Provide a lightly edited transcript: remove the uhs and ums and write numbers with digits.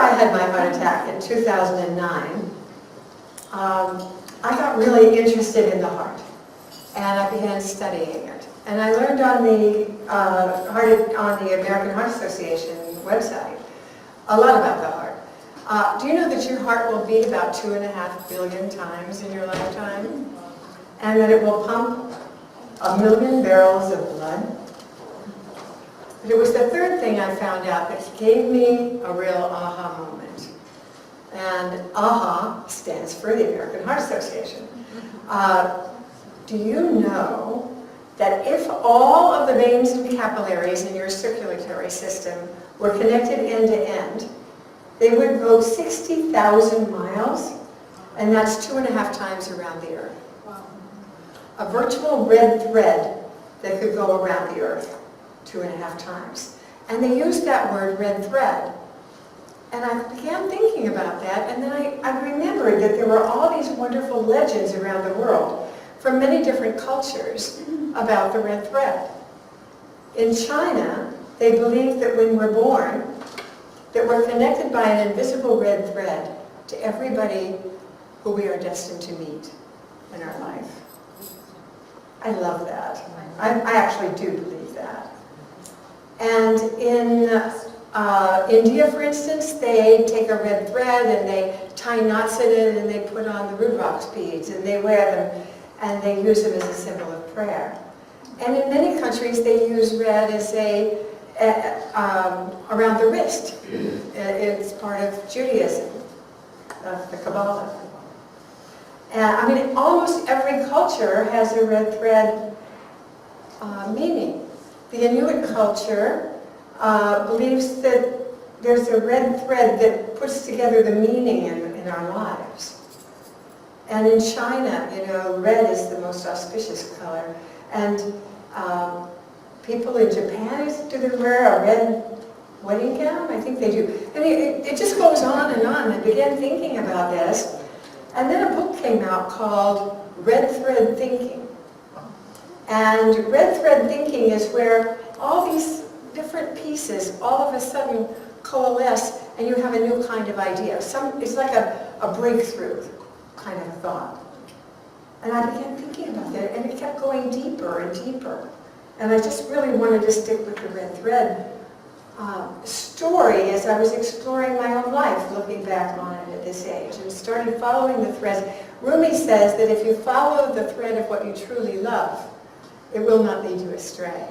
I had my heart attack in 2009, I got really interested in the heart, and I began studying it. And I learned on the American Heart Association website a lot about the heart. Do you know that your heart will beat about 2.5 billion times in your lifetime? And that it will pump 1 million barrels of blood? But it was the third thing I found out that gave me a real aha moment. And AHA stands for the American Heart Association. Do you know that if all of the veins and capillaries in your circulatory system were connected end to end, they would go 60,000 miles, and that's 2.5 times around the Earth. A virtual red thread that could go around the Earth 2.5 times. And they used that word, red thread. And I began thinking about that, and then I remembered that there were all these wonderful legends around the world from many different cultures about the red thread. In China, they believe that when we're born, that we're connected by an invisible red thread to everybody who we are destined to meet in our life. I love that. I actually do believe that. And in India, for instance, they take a red thread and they tie knots in it and they put on the Rudraksh beads and they wear them and they use them as a symbol of prayer. And in many countries, they use red as around the wrist. It's part of Judaism, of the Kabbalah. I mean, almost every culture has a red thread meaning. The Inuit culture believes that there's a red thread that puts together the meaning in our lives. And in China, you know, red is the most auspicious color. And people in Japan, do they wear a red wedding gown? I think they do. And it just goes on and on. I began thinking about this. And then a book came out called Red Thread Thinking. And red thread thinking is where all these different pieces all of a sudden coalesce and you have a new kind of idea. It's like a breakthrough kind of thought. And I began thinking about that, and it kept going deeper and deeper. And I just really wanted to stick with the red thread story as I was exploring my own life, looking back on it at this age, and started following the threads. Rumi says that if you follow the thread of what you truly love, it will not lead you astray.